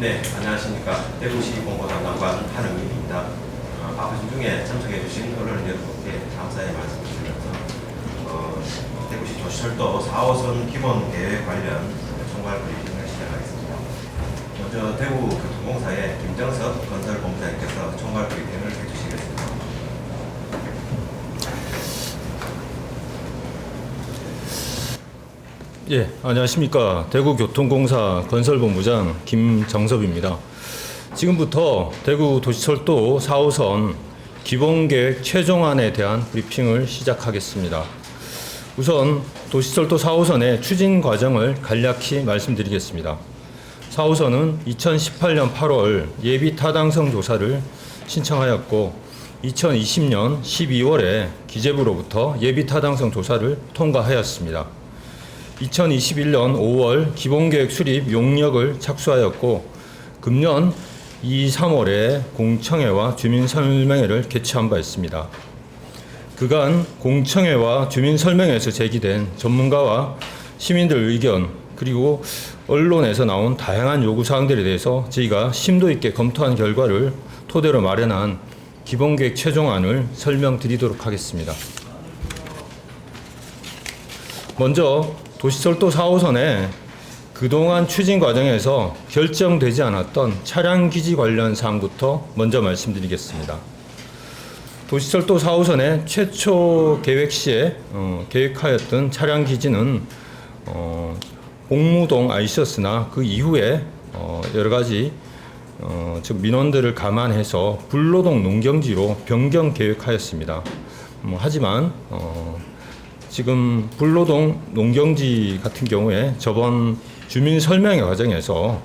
네, 안녕하십니까. 대구시 공보담당관 한흥민입니다. 바쁘신 중에 참석해 주신 언론 여러분께 감사의 말씀을 드리면서 대구시 도시철도 4호선 기본 계획 관련 총괄 브리핑을 시작하겠습니다. 먼저 대구교통공사의 김정석 건설본부장님께서 총괄 브리핑을 해주시겠습니다. 예, 안녕하십니까. 대구교통공사 건설본부장 김정섭입니다. 지금부터 대구도시철도 4호선 기본계획 최종안에 대한 브리핑을 시작하겠습니다. 우선 도시철도 4호선의 추진 과정을 간략히 말씀드리겠습니다. 4호선은 2018년 8월 예비 타당성 조사를 신청하였고 2020년 12월에 기재부로부터 예비 타당성 조사를 통과하였습니다. 2021년 5월 기본계획 수립 용역을 착수하였고 금년 2, 3월에 공청회와 주민설명회를 개최한 바 있습니다. 그간 공청회와 주민설명회에서 제기된 전문가와 시민들 의견 그리고 언론에서 나온 다양한 요구사항들에 대해서 저희가 심도 있게 검토한 결과를 토대로 마련한 기본계획 최종안을 설명드리도록 하겠습니다. 먼저 도시철도 4호선의 그동안 추진 과정에서 결정되지 않았던 차량기지 관련 사항부터 먼저 말씀드리겠습니다. 도시철도 4호선의 최초 계획 시에 계획하였던 차량기지는 복무동 아이셔스나 그 이후에 여러 가지 민원들을 감안해서 불로동 농경지로 변경 계획하였습니다. 하지만 지금 불로동 농경지 같은 경우에 저번 주민 설명회 과정에서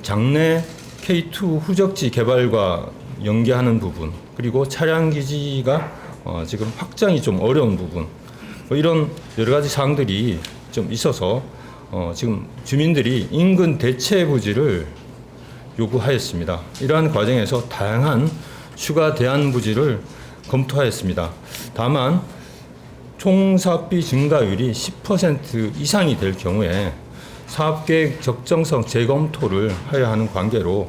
장내 K2 후적지 개발과 연계하는 부분 그리고 차량 기지가 지금 확장이 좀 어려운 부분 이런 여러 가지 사항들이 좀 있어서 지금 주민들이 인근 대체 부지를 요구하였습니다. 이러한 과정에서 다양한 추가 대안 부지를 검토하였습니다. 다만 총 사업비 증가율이 10% 이상이 될 경우에 사업계획 적정성 재검토를 하여야 하는 관계로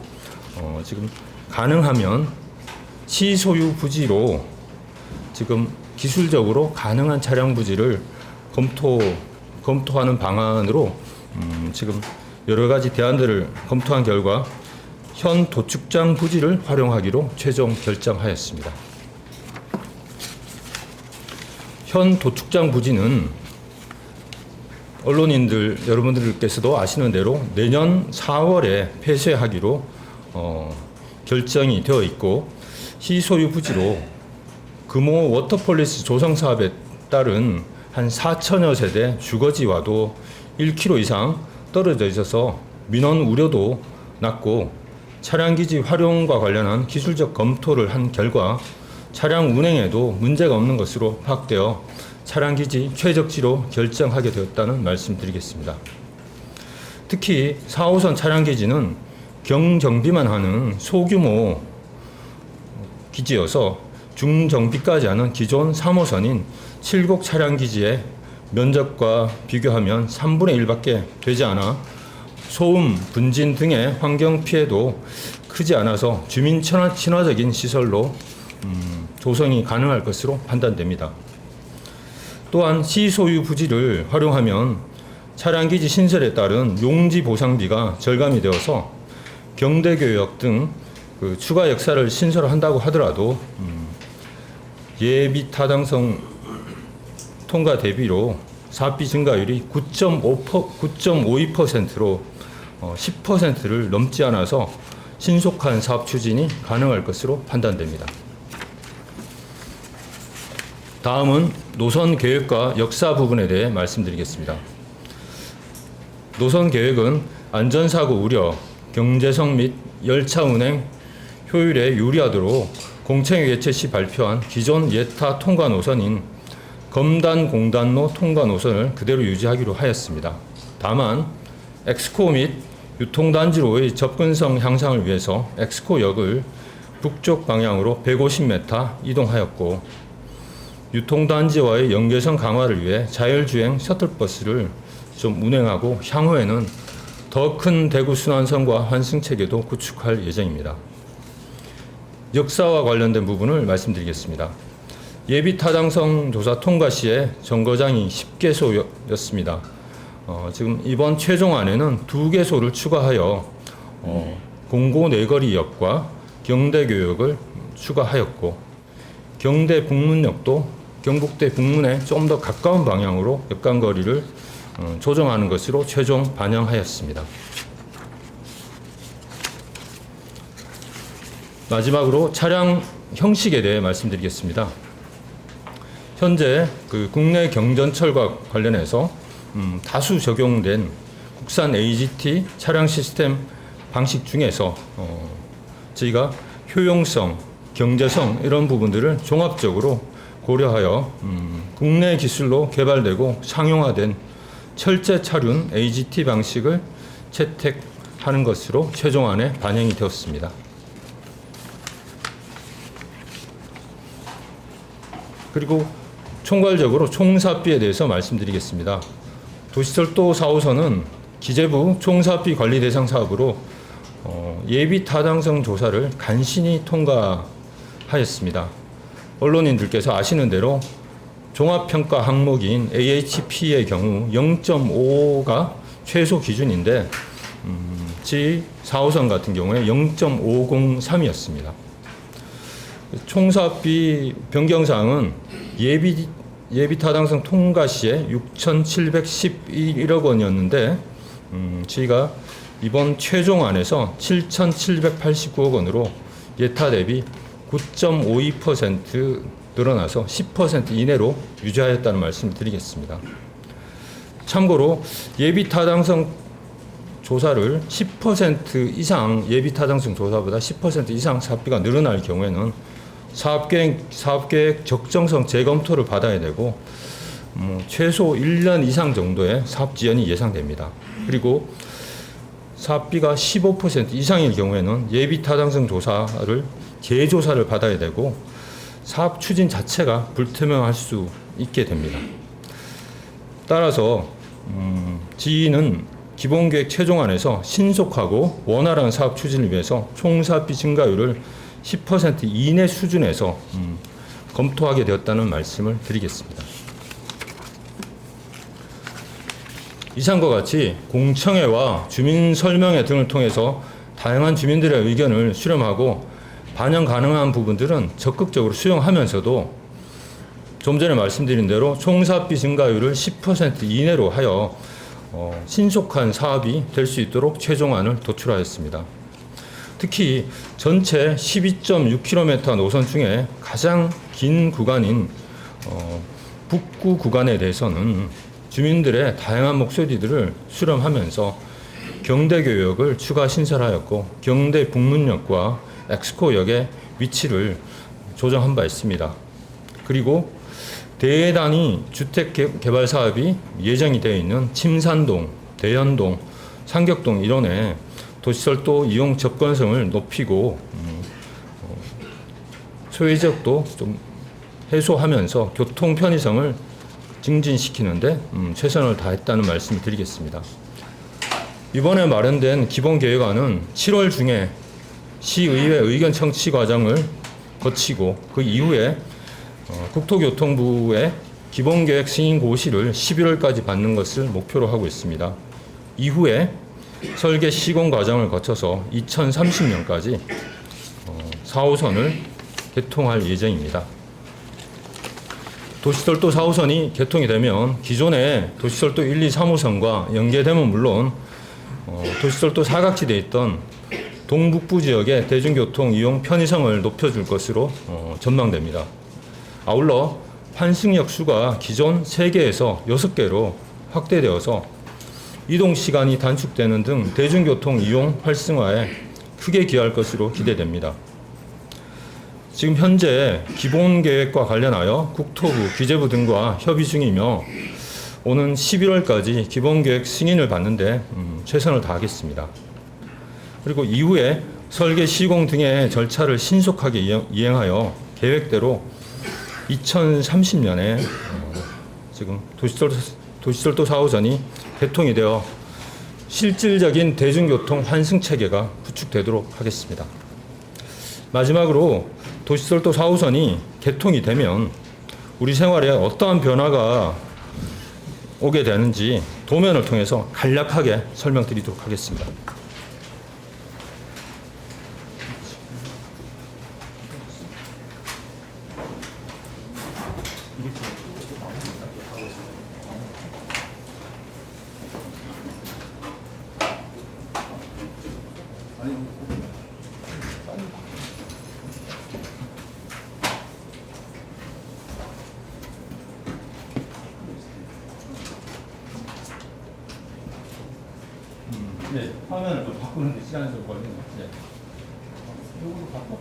지금 가능하면 시소유 부지로 지금 기술적으로 가능한 차량 부지를 검토하는 방안으로 지금 여러 가지 대안들을 검토한 결과 현 도축장 부지를 활용하기로 최종 결정하였습니다. 현 도축장 부지는 언론인들 여러분들께서도 아시는 대로 내년 4월에 폐쇄하기로 결정이 되어 있고 시소유 부지로 금호 워터폴리스 조성 사업에 따른 한 4천여 세대 주거지와도 1km 이상 떨어져 있어서 민원 우려도 낮고 차량기지 활용과 관련한 기술적 검토를 한 결과 차량 운행에도 문제가 없는 것으로 파악되어 차량기지 최적지로 결정하게 되었다는 말씀드리겠습니다. 특히 4호선 차량기지는 경정비만 하는 소규모 기지여서 중정비까지 하는 기존 3호선인 7곡 차량기지의 면적과 비교하면 3분의 1밖에 되지 않아 소음, 분진 등의 환경 피해도 크지 않아서 주민 친화적인 시설로 조성이 가능할 것으로 판단됩니다. 또한 시소유 부지를 활용하면 차량기지 신설에 따른 용지 보상비가 절감이 되어서 경대교역 등 그 추가 역사를 신설한다고 하더라도 예비 타당성 통과 대비로 사업비 증가율이 9.52%로 10%를 넘지 않아서 신속한 사업 추진이 가능할 것으로 판단됩니다. 다음은 노선 계획과 역사 부분에 대해 말씀드리겠습니다. 노선 계획은 안전사고 우려, 경제성 및 열차 운행 효율에 유리하도록 공청회 개최 시 발표한 기존 예타 통과 노선인 검단 공단로 통과 노선을 그대로 유지하기로 하였습니다. 다만 엑스코 및 유통단지로의 접근성 향상을 위해서 엑스코역을 북쪽 방향으로 150m 이동하였고 유통단지와의 연계성 강화를 위해 자율주행 셔틀버스를 좀 운행하고 향후에는 더 큰 대구 순환선과 환승체계도 구축할 예정입니다. 역사와 관련된 부분을 말씀드리겠습니다. 예비 타당성 조사 통과 시에 정거장이 10개소였습니다. 지금 이번 최종안에는 2개소를 추가하여 공고 내거리역과 경대교역을 추가하였고, 경대 북문역도 경북대 북문에 좀 더 가까운 방향으로 역간거리를 조정하는 것으로 최종 반영하였습니다. 마지막으로 차량 형식에 대해 말씀드리겠습니다. 현재 국내 경전철과 관련해서 다수 적용된 국산 AGT 차량 시스템 방식 중에서 저희가 효용성, 경제성 이런 부분들을 종합적으로 고려하여 국내 기술로 개발되고 상용화된 철제 차륜 AGT 방식을 채택하는 것으로 최종안에 반영이 되었습니다. 그리고 총괄적으로 총사비에 대해서 말씀드리겠습니다. 도시철도 4호선은 기재부 총사비 관리 대상 사업으로 예비 타당성 조사를 간신히 통과하였습니다. 언론인들께서 아시는 대로 종합평가 항목인 AHP의 경우 0.5가 최소 기준인데 G4호선 같은 경우에 0.503이었습니다. 총사비 변경사항은 예비 타당성 통과 시에 6,711억 원이었는데 저희가 이번 최종안에서 7,789억 원으로 예타 대비 9.52% 늘어나서 10% 이내로 유지하였다는 말씀을 드리겠습니다. 참고로 예비 타당성 조사를 10% 이상 예비 타당성 조사보다 10% 이상 사업비가 늘어날 경우에는 사업계획 적정성 재검토를 받아야 되고 최소 1년 이상 정도의 사업 지연이 예상됩니다. 그리고 사업비가 15% 이상일 경우에는 예비 타당성 조사를 재조사를 받아야 되고 사업 추진 자체가 불투명할 수 있게 됩니다. 따라서 지인은 기본계획 최종안에서 신속하고 원활한 사업 추진을 위해서 총사업비 증가율을 10% 이내 수준에서 검토하게 되었다는 말씀을 드리겠습니다. 이상과 같이 공청회와 주민 설명회 등을 통해서 다양한 주민들의 의견을 수렴하고 반영 가능한 부분들은 적극적으로 수용하면서도 좀 전에 말씀드린 대로 총사업비 증가율을 10% 이내로 하여 신속한 사업이 될 수 있도록 최종안을 도출하였습니다. 특히 전체 12.6km 노선 중에 가장 긴 구간인 북구 구간에 대해서는 주민들의 다양한 목소리들을 수렴하면서 경대교역을 추가 신설하였고 경대 북문역과 엑스코역의 위치를 조정한 바 있습니다. 그리고 대단위 주택개발 사업이 예정이 되어 있는 침산동, 대연동, 상격동 일원에 도시철도 이용 접근성을 높이고 소외지역도 좀 해소하면서 교통 편의성을 증진시키는데 최선을 다했다는 말씀을 드리겠습니다. 이번에 마련된 기본계획안은 7월 중에 시의회 의견 청취 과정을 거치고 그 이후에 국토교통부의 기본계획 승인 고시를 11월까지 받는 것을 목표로 하고 있습니다. 이후에 설계 시공 과정을 거쳐서 2030년까지 4호선을 개통할 예정입니다. 도시철도 4호선이 개통이 되면 기존의 도시철도 1, 2, 3호선과 연계되면 물론 도시철도 사각지대에 있던 동북부 지역의 대중교통 이용 편의성을 높여줄 것으로 전망됩니다. 아울러 환승역 수가 기존 3개에서 6개로 확대되어서 이동 시간이 단축되는 등 대중교통 이용 활성화에 크게 기여할 것으로 기대됩니다. 지금 현재 기본계획과 관련하여 국토부, 기재부 등과 협의 중이며 오는 11월까지 기본계획 승인을 받는데 최선을 다하겠습니다. 그리고 이후에 설계 시공 등의 절차를 신속하게 이행하여 계획대로 2030년에 지금 도시철도 4호선이 개통이 되어 실질적인 대중교통 환승 체계가 구축되도록 하겠습니다. 마지막으로 도시철도 4호선이 개통이 되면 우리 생활에 어떠한 변화가 오게 되는지 도면을 통해서 간략하게 설명드리도록 하겠습니다. 네, 화면을 좀 바꾸는데 시간이 좀 걸리네요. 네. 이거로 바꿔.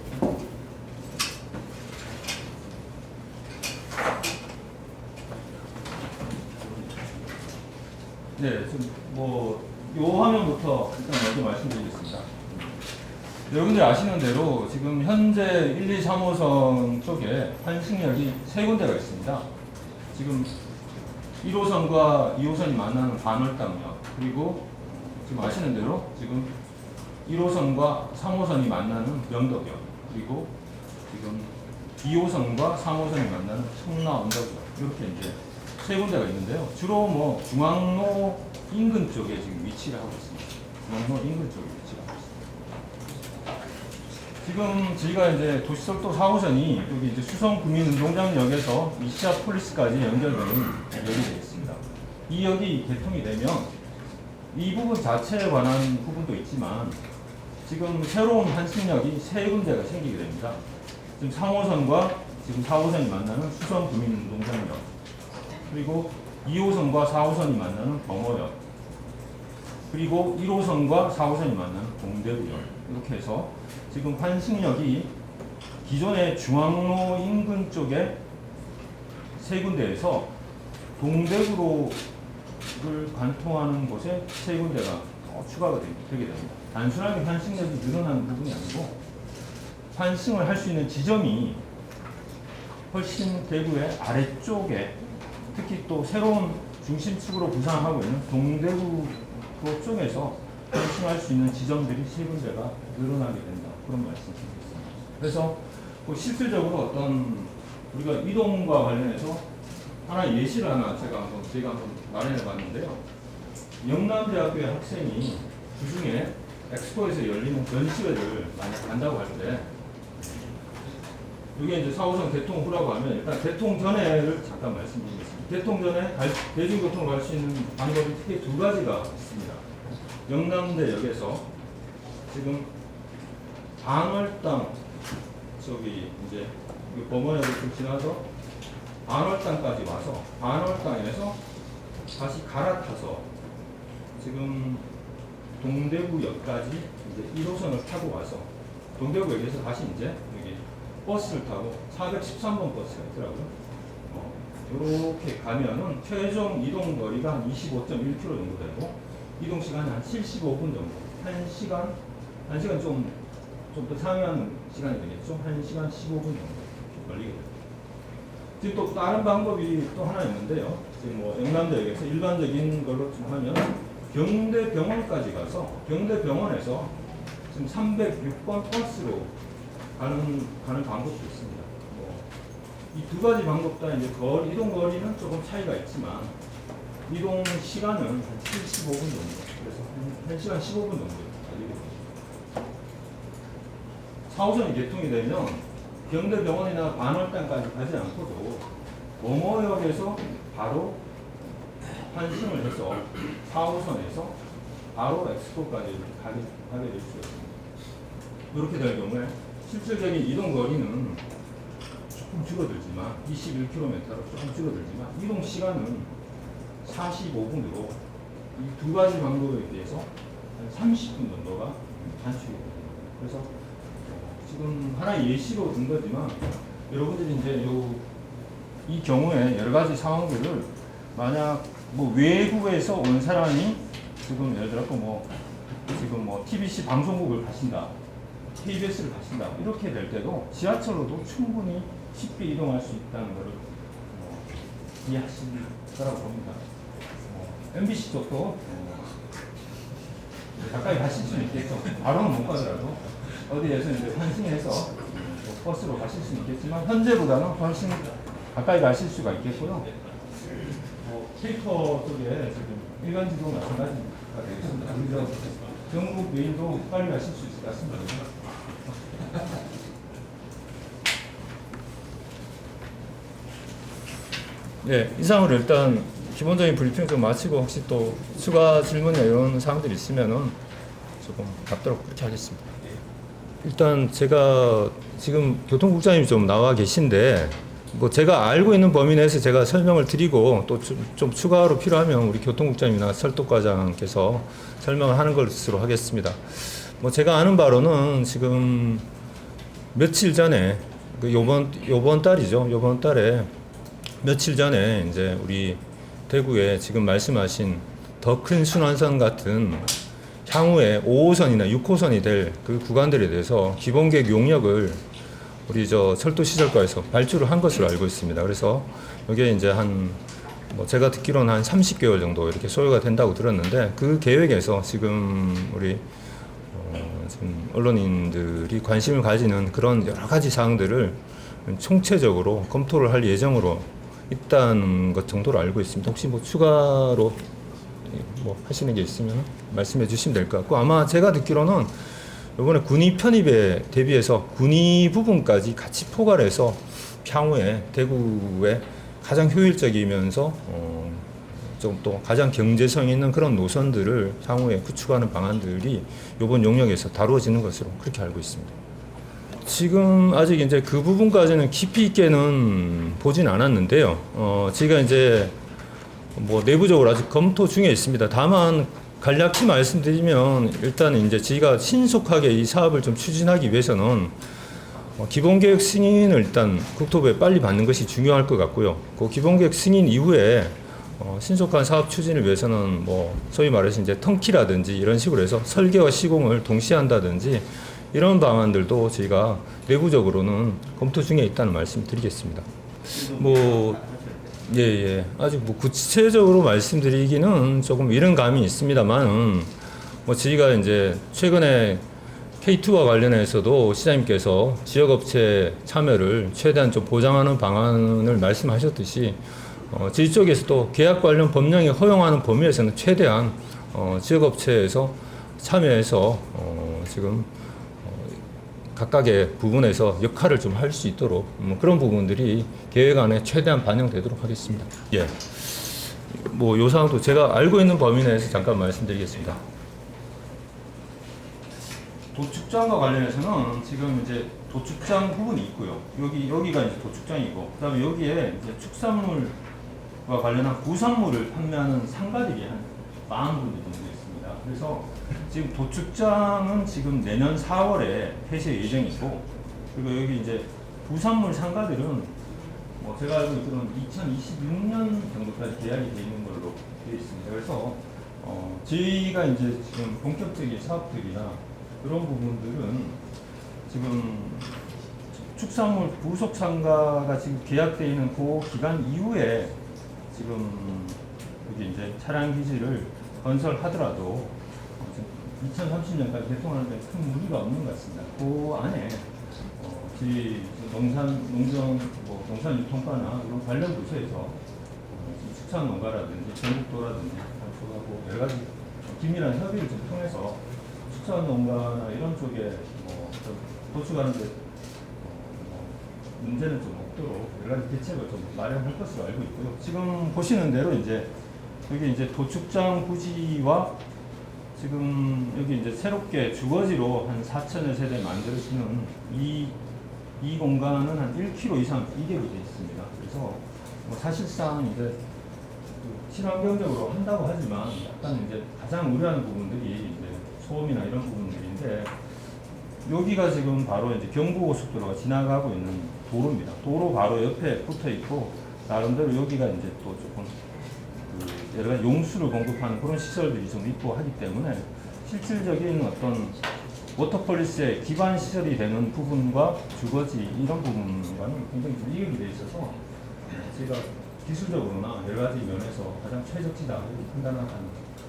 네, 지금 요 화면부터 일단 먼저 말씀드리겠습니다. 여러분들 아시는 대로 지금 현재 1, 2, 3호선 쪽에 환승역이 세 군데가 있습니다. 지금 1호선과 2호선이 만나는 반월당역, 그리고 지금 아시는 대로 지금 1호선과 3호선이 만나는 명덕역, 그리고 지금 2호선과 3호선이 만나는 청라 언덕역, 이렇게 이제 세 군데가 있는데요. 주로 중앙로 인근 쪽에 지금 위치를 하고 있습니다. 중앙로 인근 쪽에 위치를 하고 있습니다. 지금 저희가 이제 도시철도 4호선이 여기 이제 수성구민운동장역에서 이시아폴리스까지 연결되는 역이 되겠습니다. 이 역이 개통이 되면 이 부분 자체에 관한 부분도 있지만 지금 새로운 환승역이 세 군데가 생기게 됩니다. 지금 3호선과 지금 4호선이 만나는 수성구민운동장역, 그리고 2호선과 4호선이 만나는 범어역, 그리고 1호선과 4호선이 만나는 동대구역, 이렇게 해서 지금 환승역이 기존의 중앙로 인근 쪽에 세 군데에서 동대구로를 관통하는 곳에 세 군데가 더 추가가 되게 됩니다. 단순하게 환승역이 늘어나는 부분이 아니고 환승을 할 수 있는 지점이 훨씬 대구의 아래쪽에, 특히 또 새로운 중심축으로 구상하고 있는 동대구 쪽에서 환승할 수 있는 지점들이 세 군데가 늘어나게 된다, 그런 말씀드리겠습니다. 그래서 실질적으로 어떤 우리가 이동과 관련해서 하나 예시를 저희가 한번 마련해 봤는데요. 영남대학교의 학생이 주중에 엑스포에서 열리는 전시회를 만약 간다고 할 때, 이게 이제 4호선 개통 후라고 하면 일단 개통 전에를 잠깐 말씀드리겠습니다. 개통 전에 대중교통을 갈 수 있는 방법이 크게 두 가지가 있습니다. 영남대역에서 지금 반월당 저기 이제 범어역을 좀 지나서 반월당까지 와서 반월당에서 다시 갈아타서 지금 동대구역까지 이제 1호선을 타고 와서 동대구역에서 다시 이제 여기 버스를 타고 413번 버스가 있더라고요. 이렇게 가면은 최종 이동 거리가 한 25.1km 정도 되고 이동 시간이 한 75분 정도, 1시간 좀 더 상회하는 시간이 되겠죠. 1시간 15분 정도 걸리게 됩니다. 지금 또 다른 방법이 또 하나 있는데요. 지금 영남대역에서 일반적인 걸로 좀 하면 경대병원까지 가서 경대병원에서 지금 306번 버스로 가는 방법도 있습니다. 이 두 가지 방법 다 이제 이동 거리는 조금 차이가 있지만 이동 시간은 한 75분 정도, 그래서 1시간 15분 정도 걸리게 됩니다. 4호선이 개통이 되면 경대병원이나 반월당까지 가지 않고도 범어역에서 바로 환승을 해서 4호선에서 바로 엑스포까지 가게 될 수 있습니다. 이렇게 될 경우에 실질적인 이동 거리는 조금 줄어들지만 21km로 조금 줄어들지만 이동 시간은 45분으로 이 두 가지 방법에 비해서 한 30분 정도가 단축이 됩니다. 그래서 지금 하나의 예시로 든 거지만 여러분들이 이제 이 경우에 여러 가지 상황들을 만약 외국에서 온 사람이 지금 예를 들어 지금 TBC 방송국을 가신다, KBS를 가신다, 이렇게 될 때도 지하철로도 충분히 쉽게 이동할 수 있다는 것을 이해하실 거라고 봅니다. MBC 쪽도 가까이 가실 수 있겠죠. 바로는 못 가더라도 어디에서 이제 환승해서 뭐 버스로 가실 수 있겠지만 현재보다는 훨씬 가까이 가실 수가 있겠고요. 캐릭터 쪽에 지금 일간지도 마찬가지가 되겠습니다. 그래서 경북 메인도 빨리 가실 수 있을 것 같습니다. 네, 이상으로 일단 기본적인 브리핑 좀 마치고 혹시 또 추가 질문이나 이런 사항들이 있으면은 조금 답도록 그렇게 하겠습니다. 일단 제가 지금 교통국장님이 좀 나와 계신데 뭐 제가 알고 있는 범위 내에서 제가 설명을 드리고 또 좀 추가로 필요하면 우리 교통국장님이나 설독과장께서 설명을 하는 것으로 하겠습니다. 뭐 제가 아는 바로는 지금 며칠 전에 요번 달이죠. 요번 달에 며칠 전에 이제 우리 대구에 지금 말씀하신 더 큰 순환선 같은 향후에 5호선이나 6호선이 될 그 구간들에 대해서 기본계획 용역을 우리 철도시설과에서 발주를 한 것으로 알고 있습니다. 그래서 이게 이제 뭐 제가 듣기로는 한 30개월 정도 이렇게 소요가 된다고 들었는데 그 계획에서 지금 우리 지금 언론인들이 관심을 가지는 그런 여러 가지 사항들을 총체적으로 검토를 할 예정으로 있다는 것 정도로 알고 있습니다. 혹시 뭐 추가로 뭐 하시는 게 있으면 말씀해 주시면 될 것 같고 아마 제가 듣기로는 이번에 군위 편입에 대비해서 군위 부분까지 같이 포괄해서 향후에 대구에 가장 효율적이면서 좀 또 가장 경제성 있는 그런 노선들을 향후에 구축하는 방안들이 이번 용역에서 다루어지는 것으로 그렇게 알고 있습니다. 지금 아직 이제 그 부분까지는 깊이 있게는 보진 않았는데요. 제가 이제 뭐 내부적으로 아직 검토 중에 있습니다. 다만 간략히 말씀드리면 일단 이제 저희가 신속하게 이 사업을 좀 추진하기 위해서는 기본계획 승인을 일단 국토부에 빨리 받는 것이 중요할 것 같고요. 그 기본계획 승인 이후에 신속한 사업 추진을 위해서는 뭐 소위 말해서 이제 턴키라든지 이런 식으로 해서 설계와 시공을 동시에 한다든지 이런 방안들도 저희가 내부적으로는 검토 중에 있다는 말씀 드리겠습니다. 예. 아직 뭐 구체적으로 말씀드리기는 조금 이른 감이 있습니다만, 뭐 저희가 이제 최근에 K2와 관련해서도 시장님께서 지역업체 참여를 최대한 좀 보장하는 방안을 말씀하셨듯이, 저희 쪽에서도 계약 관련 법령이 허용하는 범위에서는 최대한 지역업체에서 참여해서 지금 각각의 부분에서 역할을 좀 할 수 있도록 그런 부분들이 계획 안에 최대한 반영되도록 하겠습니다. 예. 뭐 요 사항도 제가 알고 있는 범위 내에서 잠깐 말씀드리겠습니다. 도축장과 관련해서는 지금 이제 도축장 부분이 있고요. 여기가 이제 도축장이고, 그다음에 여기에 이제 축산물과 관련한 부산물을 판매하는 상가들이 한 40군데 정도 있습니다. 그래서 지금 도축장은 지금 내년 4월에 폐쇄 예정이고, 그리고 여기 이제 부산물 상가들은 뭐 제가 알고 있기로는 2026년 정도까지 계약이 되어 있는 걸로 되어 있습니다. 그래서 저희가 이제 지금 본격적인 사업들이나 그런 부분들은 지금 축산물 부속 상가가 지금 계약되어 있는 그 기간 이후에 지금 여기 이제 차량 기지를 건설하더라도 2030년까지 개통하는 데 큰 무리가 없는 것 같습니다. 그 안에 저희 농산 유통과나 이런 관련 부서에서 축산 농가라든지 전국도라든지 하고 여러 가지 긴밀한 협의를 좀 통해서 축산 농가나 이런 쪽에 도축하는 데 문제는 좀 없도록 여러 가지 대책을 좀 마련할 것으로 알고 있고요. 지금 보시는 대로 이제 여기 이제 도축장 부지와 지금 여기 이제 새롭게 주거지로 한 4,000여 세대 만들어지는 이 공간은 한 1km 이상 이격이 되어 있습니다. 그래서 뭐 사실상 이제 친환경적으로 한다고 하지만 약간 이제 가장 우려하는 부분들이 이제 소음이나 이런 부분들인데, 여기가 지금 바로 이제 경부고속도로가 지나가고 있는 도로입니다. 도로 바로 옆에 붙어 있고, 나름대로 여기가 이제 또 조금 여러 가지 용수를 공급하는 그런 시설들이 좀 있고 하기 때문에 실질적인 어떤 워터폴리스의 기반 시설이 되는 부분과 주거지 이런 부분과는 굉장히 좀 이격이 돼 있어서 제가 기술적으로나 여러 가지 면에서 가장 최적지다 이렇게 판단하는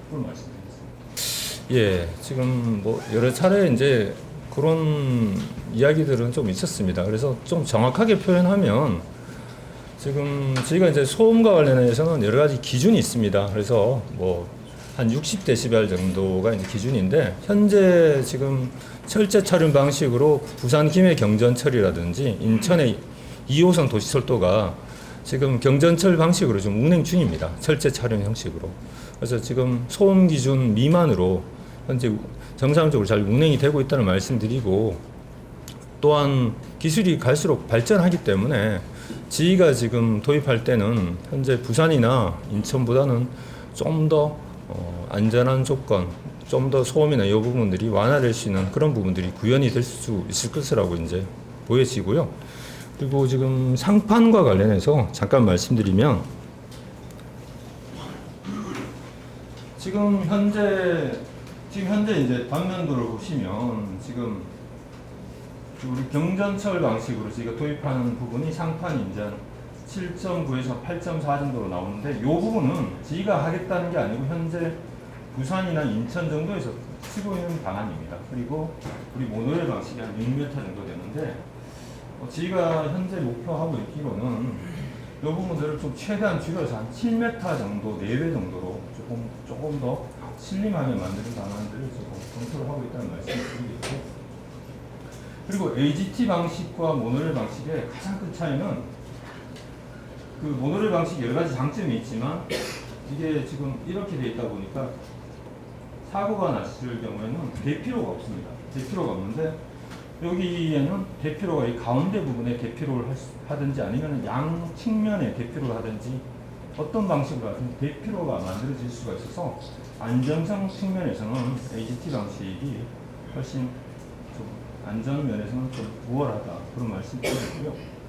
그런 말씀드리겠습니다. 예, 지금 뭐 여러 차례 이제 그런 이야기들은 좀 있었습니다. 그래서 좀 정확하게 표현하면 지금 저희가 이제 소음과 관련해서는 여러 가지 기준이 있습니다. 그래서 뭐 한 60데시벨 정도가 이제 기준인데 현재 지금 철제 촬영 방식으로 부산 김해 경전철이라든지 인천의 2호선 도시철도가 지금 경전철 방식으로 좀 운행 중입니다. 철제 촬영 형식으로. 그래서 지금 소음 기준 미만으로 현재 정상적으로 잘 운행이 되고 있다는 말씀드리고, 또한 기술이 갈수록 발전하기 때문에 저희가 지금 도입할 때는 현재 부산이나 인천보다는 좀 더 안전한 조건, 좀 더 소음이나 이 부분들이 완화될 수 있는 그런 부분들이 구현이 될 수 있을 것이라고 이제 보여지고요. 그리고 지금 상판과 관련해서 잠깐 말씀드리면, 지금 현재 이제 단면도를 보시면 지금 우리 경전철 방식으로 저희가 도입하는 부분이 상판이 이제 7.9에서 8.4 정도로 나오는데, 이 부분은 저희가 하겠다는 게 아니고 현재 부산이나 인천 정도에서 쓰고 있는 방안입니다. 그리고 우리 모노레일 방식이 한 6m 정도 되는데, 저희가 현재 목표하고 있기로는 이 부분들을 좀 최대한 줄여서 한 7m 정도, 내외 정도로 조금 더 슬림하게 만드는 방안들을 조금 검토를 하고 있다는 말씀을 드리겠고, 그리고 AGT 방식과 모노레일 방식의 가장 큰 차이는 그 모노레일 방식이 여러 가지 장점이 있지만 이게 지금 이렇게 돼 있다 보니까 사고가 났을 경우에는 대피로가 없습니다. 대피로가 없는데, 여기에는 대피로가 이 가운데 부분에 대피로를 하든지 아니면 양 측면에 대피로를 하든지 어떤 방식으로 하든 대피로가 만들어질 수가 있어서 안전성 측면에서는 AGT 방식이 훨씬 좀 안전 면에서는 좀 우월하다, 그런 말씀드리고요.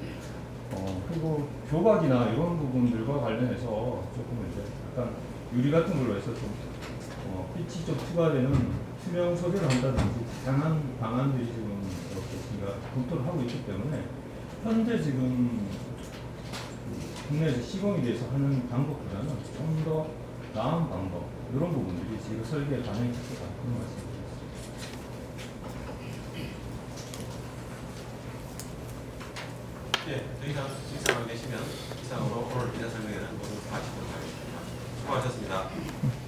그리고 교박이나 이런 부분들과 관련해서 조금 이제 약간 유리 같은 걸로 해서 좀 빛이 좀 투과되는 투명 소재를 한다든지 다양한 방안들이 지금 이렇게 저희가 검토를 하고 있기 때문에 현재 지금 국내에서 시공에 대해서 하는 방법보다는 좀 더 나은 방법, 이런 부분들이 저희가 설계에 반영이 됐다, 그런 말씀입니다. 예, 더 이상 질문이 계시면 이상으로 오늘 기자 설명회는 모두 마치도록 하겠습니다. 수고하셨습니다.